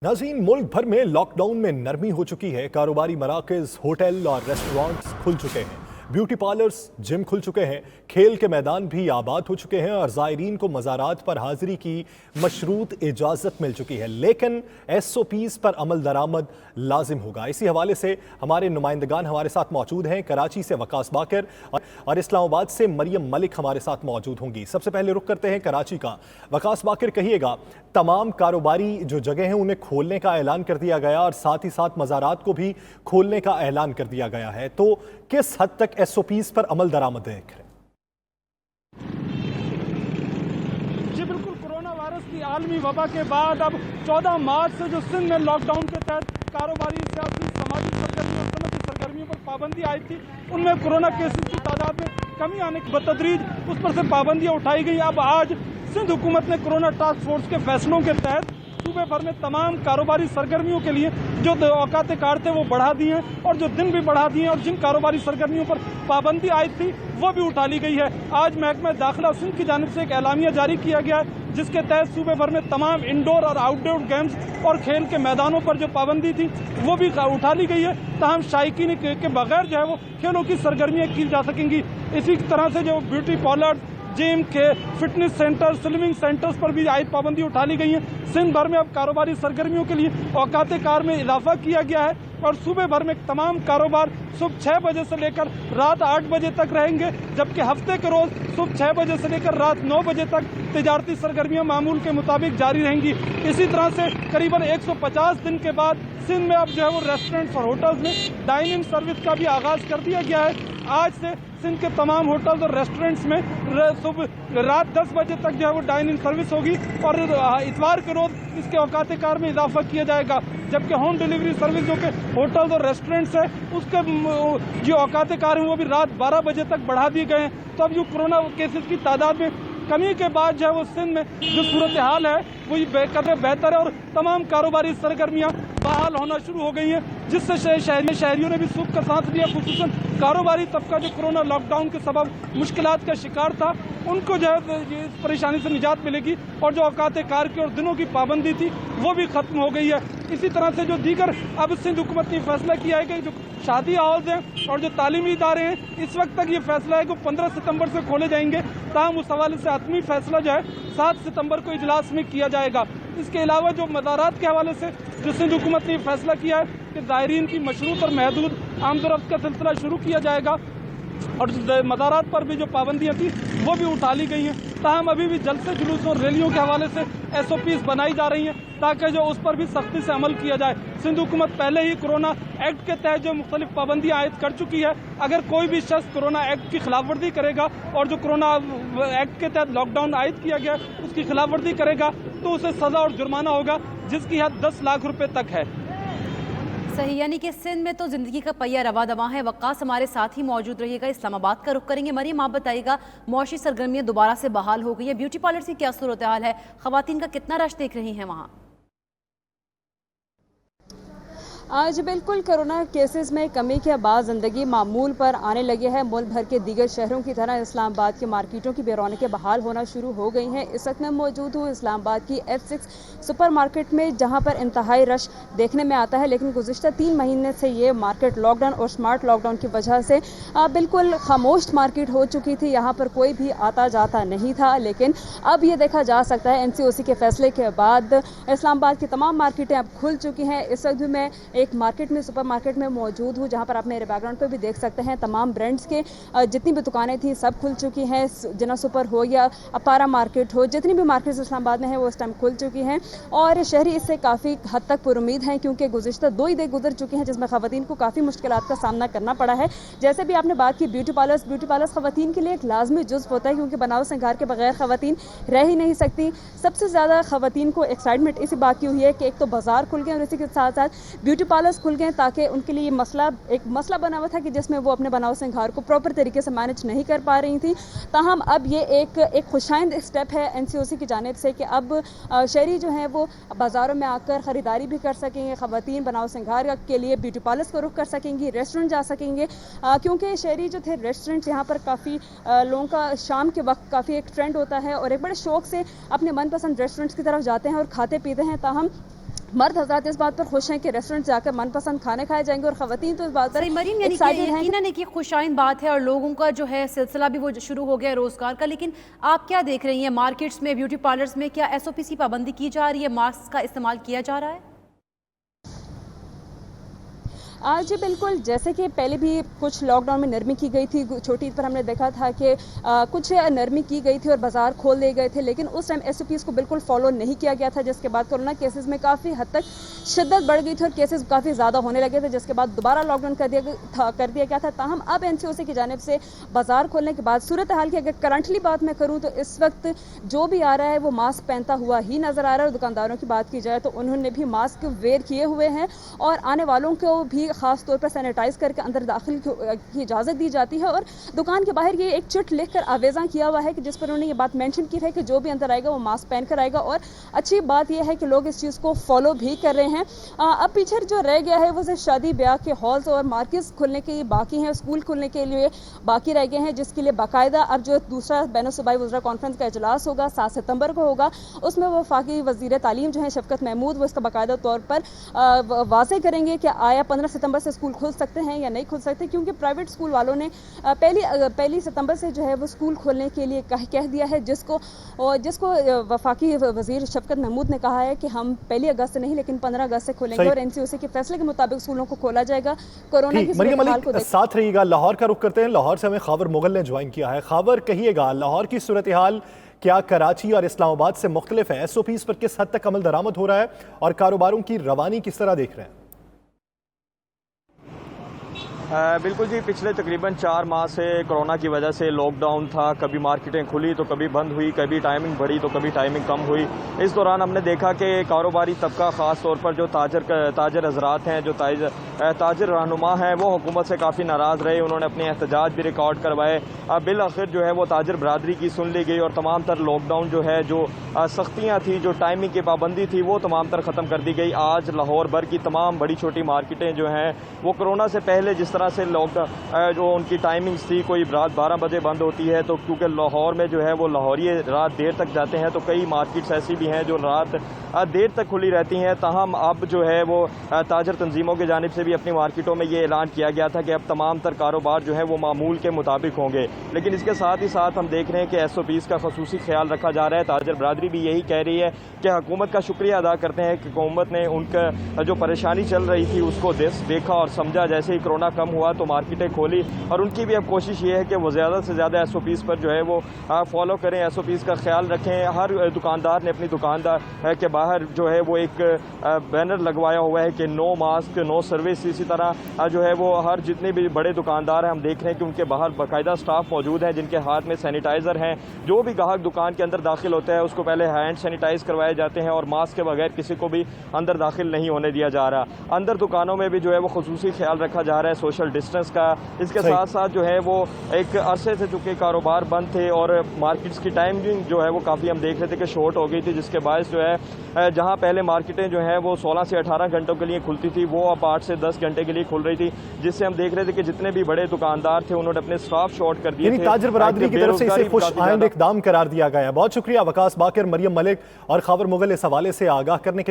नाज़रीन, मुल्क भर में लॉकडाउन में नरमी हो चुकी है। कारोबारी मराकज़, होटल और रेस्टोरेंट्स खुल चुके हैं, ब्यूटी पार्लर्स, जिम खुल चुके हैं, खेल के मैदान भी आबाद हो चुके हैं और ज़ायरीन को मज़ारात पर हाज़िरी की मशरूत इजाज़त मिल चुकी है। लेकिन SOPs पर अमल दरामद लाजिम होगा। इसी हवाले से हमारे नुमाइंदगान हमारे साथ मौजूद हैं। कराची से वकास बाकर और इस्लामाबाद से मरियम मलिक हमारे साथ मौजूद होंगी। सबसे पहले रुख करते हैं कराची का। वकास बाकर, कहिएगा, तमाम कारोबारी जो जगह हैं उन्हें खोलने का ऐलान कर दिया गया और साथ ही साथ मज़ारात को भी खोलने का ऐलान कर दिया गया है, तो किस हद तक SOPs पर अमल दरामद है? जी बिल्कुल, कोरोना वायरस की आलमी वबा के बाद अब 14 मार्च से जो सिंध में लॉकडाउन के तहत कारोबारी, सियासी, सामाजिक सरगर्मियों और सनती सरगर्मियों पर पाबंदी आई थी, उनमें कोरोना केसेस की तादाद में कमी आने के बतदरीज उस पर से पाबंदियां उठाई गई। अब आज सिंध हुकूमत ने कोरोना टास्क फोर्स के फैसलों के तहत सूबे भर में तमाम कारोबारी सरगर्मियों के लिए जो औकात कार थे वो बढ़ा दिए हैं और जो दिन भी बढ़ा दिए हैं, और जिन कारोबारी सरगर्मियों पर पाबंदी आई थी वो भी उठा ली गई है। आज महकमा दाखिला सिंध की जानिब से एक एलामिया जारी किया गया है, जिसके तहत सूबे भर में तमाम इंडोर और आउटडोर गेम्स और खेल के मैदानों पर जो पाबंदी थी वो भी उठा ली गई है। ताहम शायकीन के बगैर जो है वो खेलों की सरगर्मियाँ की जा सकेंगी। इसी तरह से जो ब्यूटी पार्लर, जिम के फिटनेस सेंटर, स्विमिंग सेंटर्स पर भी आयद पाबंदी उठा ली गई है। सिंध भर में अब कारोबारी सरगर्मियों के लिए औकात कार में इजाफा किया गया है और सूबे भर में तमाम कारोबार सुबह 6 बजे से लेकर रात 8 बजे तक रहेंगे, जबकि हफ्ते के रोज सुबह 6 बजे से लेकर रात 9 बजे तक तिजारती सरगर्मियां मामूल के मुताबिक जारी रहेंगी। इसी तरह से करीबन 150 दिन के बाद सिंध में अब जो है वो रेस्टोरेंट्स और होटल्स में डाइनिंग सर्विस का भी आगाज कर दिया गया है। आज से सिंध के तमाम होटल्स और रेस्टोरेंट्स में सुबह रात 10 बजे तक जो है वो डाइनिंग सर्विस होगी और इतवार के रोज इसके औकात कार में इजाफा किया जाएगा, जबकि होम डिलीवरी सर्विस जो कि होटल्स और रेस्टोरेंट्स है उसके जो औकात कार हैं वो भी रात 12 बजे तक बढ़ा दिए गए हैं। तो अब जो कोरोना केसेस की तादाद में कमी के बाद जो है वो सिंध में जो सूरत हाल है वो बेहतर है और तमाम कारोबारी सरगर्मियां बहाल होना शुरू हो गई हैं, जिससे शहरियों ने भी सुख का सांस लिया। खुसूसन कारोबारी तबका जो कोरोना लॉकडाउन के सबब मुश्किलात का शिकार था, उनको जो है इस परेशानी से निजात मिलेगी और जो औकात कार की और दिनों की पाबंदी थी वो भी खत्म हो गई है। इसी तरह से जो दीगर अब सिंध हुकूमत ने फैसला किया है कि जो शादी हॉल्स हैं और जो तालीमी इदारे हैं, इस वक्त तक ये फैसला है कि 15 सितंबर से खोले जाएंगे। ताहम उस हवाले से हतमी फैसला जो है 7 सितंबर को इजलास में किया जाएगा। इसके अलावा जो मज़ारात के हवाले से जो सिंध हुकूमत ने फैसला किया है कि ज़ायरीन की मशरूत और महदूद आमदोरफ्त का सिलसिला शुरू किया जाएगा और मज़ारात पर भी जो पाबंदियाँ थी वो भी उठा ली गई हैं। ताहम अभी भी जलसे जुलूस और रैलियों के हवाले से SOPs बनाई जा रही हैं ताकि जो उस पर भी सख्ती से अमल किया जाए। सिंध हुकूमत पहले ही कोरोना एक्ट के तहत जो मुख्तलिफ पाबंदियाँ आयद कर चुकी है। अगर कोई भी शख्स कोरोना एक्ट की खिलाफवर्जी करेगा और जो कोरोना एक्ट के तहत लॉकडाउन आयद किया गया उसकी खिलाफवर्जी करेगा तो उसे सज़ा और जुर्माना होगा, जिसकी हद 10 लाख रुपए तक है। सही, यानी कि सिंध में तो जिंदगी का पहिया रवा दवा है। वकास हमारे साथ ही मौजूद रहिएगा। इस्लामाबाद का रुख करेंगे। मरियम, आप बताइएगा, मौशी सरगर्मियां दोबारा से बहाल हो गई है, ब्यूटी पार्लर की क्या सूरत हाल है, खवातीन का कितना रश देख रही हैं वहाँ? आज बिल्कुल कोरोना केसेस में कमी के बाद ज़िंदगी मामूल पर आने लगी है। मुल्क भर के दीगर शहरों की तरह इस्लामाबाद के मार्केटों की भी रौनकें बहाल होना शुरू हो गई हैं। इस वक्त मैं मौजूद हूँ इस्लामाबाद की F6 सुपर मार्केट में, जहाँ पर इंतहाई रश देखने में आता है। लेकिन गुज़िश्ता 3 महीने से ये मार्केट लॉकडाउन और स्मार्ट लॉकडाउन की वजह से बिल्कुल खामोश मार्केट हो चुकी थी। यहाँ पर कोई भी आता जाता नहीं था, लेकिन अब ये देखा जा सकता है NCOC के फैसले के बाद इस्लामाबाद की तमाम मार्केटें अब खुल चुकी हैं। इस वक्त भी मैं एक मार्केट में, सुपर मार्केट में मौजूद हूँ, जहाँ पर आप मेरे बैकग्राउंड पे भी देख सकते हैं तमाम ब्रांड्स के जितनी भी दुकानें थी सब खुल चुकी हैं। जिना सुपर हो या अपारा मार्केट हो, जितनी भी मार्केट्स इस्लामाबाद में हैं वो इस टाइम खुल चुकी हैं और शहरी इससे काफ़ी हद तक पुरुमीद हैं, क्योंकि गुज़िश्ता 2 ही दिन गुजर चुके हैं जिसमें ख़वातीन को काफ़ी मुश्किलात का सामना करना पड़ा है। जैसे भी आपने बात की ब्यूटी पार्लर्स ख़वातीन के लिए एक लाजमी जुज़्व होता है, क्योंकि बनाव सिंगार के बगैर ख़वातीन रह ही नहीं सकती। सबसे ज़्यादा ख़वातीन को एक्साइटमेंट इसी बात की हुई है कि एक तो बाजार खुल गए और इसी के साथ साथ ब्यूटी पार्लर्स खुल गए, ताकि उनके लिए एक मसला बना हुआ था कि जिसमें वो अपने बनाव सिंगार को प्रॉपर तरीके से मैनेज नहीं कर पा रही थी। ताहम अब ये एक खुशाइंद स्टेप है NCOC की जानिब से कि अब शहरी जो हैं वो बाज़ारों में आकर ख़रीदारी भी कर सकेंगे। ख़वातीन बनाव सिंगार के लिए ब्यूटी पार्लर्स को रुख कर सकेंगी, रेस्टोरेंट जा सकेंगे, क्योंकि शहरी जो थे रेस्टोरेंट्स यहाँ पर काफ़ी लोगों का शाम के वक्त काफ़ी एक ट्रेंड होता है और एक बड़े शौक़ से अपने मनपसंद रेस्टोरेंट्स की तरफ जाते हैं और खाते पीते हैं। ताहम मर्द हजरात इस बात पर खुश हैं कि रेस्टोरेंट जाकर मनपसंद खाने खाए जाएंगे और खवातीन तो इस बात पर सही मरीम, यानी excited हैं कि यकीनन एक खुशाइन बात है और लोगों का जो है सिलसिला भी वो शुरू हो गया रोजगार का। लेकिन आप क्या देख रही हैं मार्केट्स में, ब्यूटी पार्लर्स में क्या SOP की पाबंदी की जा रही है, मास्क का इस्तेमाल किया जा रहा है? जी बिल्कुल, जैसे कि पहले भी कुछ लॉकडाउन में नरमी की गई थी, छोटी ईद पर हमने देखा था कि कुछ नरमी की गई थी और बाजार खोल दिए गए थे, लेकिन उस टाइम SOPs को बिल्कुल फॉलो नहीं किया गया था, जिसके बाद कोरोना केसेस में काफ़ी हद तक शिद्दत बढ़ गई थी और केसेस काफ़ी ज़्यादा होने लगे थे, जिसके बाद दोबारा लॉकडाउन कर दिया गया था। ताहम अब NCOC की जानिब से बाजार खोलने के बाद सूरत हाल की अगर करंटली बात मैं करूँ तो इस वक्त जो भी आ रहा है वो मास्क पहनता हुआ ही नज़र आ रहा है। और दुकानदारों की बात की जाए तो उन्होंने भी मास्क वेयर किए हुए हैं और आने वालों को भी खास तौर पर सैनिटाइज करके अंदर दाखिल की इजाज़त दी जाती है। और दुकान के बाहर ये एक चिट लिखकर आवेज़ा किया हुआ है कि जिस पर उन्होंने ये बात मेंशन की है कि जो भी अंदर आएगा वो मास्क पहन कर आएगा। और अच्छी बात यह है कि लोग इस चीज़ को फॉलो भी कर रहे हैं। अब पीछे जो रह गया है वो सिर्फ शादी ब्याह के हॉल्स और मार्केट्स खुलने के बाकी हैं, स्कूल खुलने के लिए बाकी रह गए हैं, जिसके लिए बाकायदा अब जो दूसरा बैनुल-सूबाई वज़रा कॉन्फ्रेंस का इजलास होगा 7 सितंबर को होगा, उसमें वफाकी वज़ीर तालीम जो है शफकत महमूद वो इसका बाकायदा तौर पर वाज़े करेंगे कि आया 15 सितंबर से स्कूल खुल सकते हैं या नहीं खुल सकते, क्योंकि प्राइवेट स्कूल वालों ने पहली सितंबर से जो है वो स्कूल खोलने के लिए कह दिया है, जिसको वफाकी वज़ीर शफकत महमूद ने कहा है कि हम 1 अगस्त से नहीं लेकिन 15 अगस्त से खोलेंगे और NCOC के फैसले के मुताबिक स्कूलों को खोला जाएगा। कोरोना की मरियम सूरत मलिक साथ रहिएगा। लाहौर का रुख करते हैं, लाहौर से हमें खबर मुगल ने ज्वाइन किया है। खबर कहिएगा, लाहौर की सूरत हाल क्या कराची और इस्लामाबाद से मुख्तलिफ है? SOPs पर किस हद तक अमल दरामद हो रहा है और कारोबारों की रवानी किस तरह देख रहे हैं? बिल्कुल जी, पिछले तकरीबन 4 माह से कोरोना की वजह से लॉकडाउन था, कभी मार्केटें खुली तो कभी बंद हुई, कभी टाइमिंग बढ़ी तो कभी टाइमिंग कम हुई। इस दौरान हमने देखा कि कारोबारी तबका ख़ास तौर पर जो ताजर हजरात हैं, जो ताजर रहनुमा हैं, वो हुकूमत से काफ़ी नाराज़ रहे। उन्होंने अपने एहतजाज भी रिकॉर्ड करवाए। बिल आखिर जो है वो ताजर बरादरी की सुन ली गई और तमाम तर लॉकडाउन जो है, जो सख्तियाँ थी, जो टाइमिंग की पाबंदी थी, वो तमाम तर ख़त्म कर दी गई। आज लाहौर भर की तमाम बड़ी छोटी मार्केटें जो हैं वो कोरोना से पहले जिस तरह से लॉकडाउन जो उनकी टाइमिंग्स थी, कोई रात 12 बजे बंद होती है, तो क्योंकि लाहौर में जो है वो लाहौरी रात देर तक जाते हैं, तो कई मार्केट्स ऐसी भी हैं जो रात देर तक खुली रहती हैं। ताहम अब जो है वो ताजर तंजीमों की जानिब से भी अपनी मार्केटों में ये ऐलान किया गया था कि अब तमाम तर कारोबार जो है वो मामूल के मुताबिक होंगे। लेकिन इसके साथ ही साथ हम देख रहे हैं कि SOPs का खसूसी ख्याल रखा जा रहा है। ताजर बरादरी भी यही कह रही है कि हुकूमत का शुक्रिया अदा करते हैं कि हुकूमत ने उनका जो परेशानी चल रही थी उसको देखा और समझा। जैसे ही कोरोना कम हुआ तो मार्केटें खोली और उनकी भी अब कोशिश ये है कि वो ज़्यादा से ज़्यादा SOPs पर जो है वो फॉलो करें, SOPs का ख्याल रखें। हर दुकानदार ने अपनी दुकानदार के बाहर जो है वो एक बैनर लगवाया हुआ है कि नो मास्क नो सर्विस। इसी तरह जो है वो हर जितने भी बड़े दुकानदार हैं हम देख रहे हैं कि उनके बाहर बाकायदा स्टाफ मौजूद हैं जिनके हाथ में सैनिटाइज़र हैं। जो भी ग्राहक दुकान के अंदर दाखिल होता है उसको पहले हैंड सैनिटाइज करवाए जाते हैं और मास्क के बगैर किसी को भी अंदर दाखिल नहीं होने दिया जा रहा। अंदर दुकानों में भी जो है वो खुसूसी ख्याल रखा जा रहा है सोशल डिस्टेंस का। इसके साथ साथ जो है वो एक अरसे से चूँकि कारोबार बंद थे और मार्केट्स की टाइमिंग जो है वो काफ़ी हम देख रहे थे कि शॉर्ट हो गई थी, जिसके बायस जो है जहाँ पहले मार्केटें जो है वो 16 से 18 घंटों के लिए खुलती थी वो अब 8 से 10 घंटे के लिए खुल रही थी, जिससे हम देख रहे थे कि जितने भी बड़े दुकानदार थे उन्होंने अपने स्टाफ शॉर्ट कर दिए थे। ताजर बरादरी की तरफ से इसे खुश आइंद इकदाम करार दिया गया है। बहुत शुक्रिया वकास बाकर, मरियम मलिक और खबर मुगल इस हवाले से आगाह करने के लिए।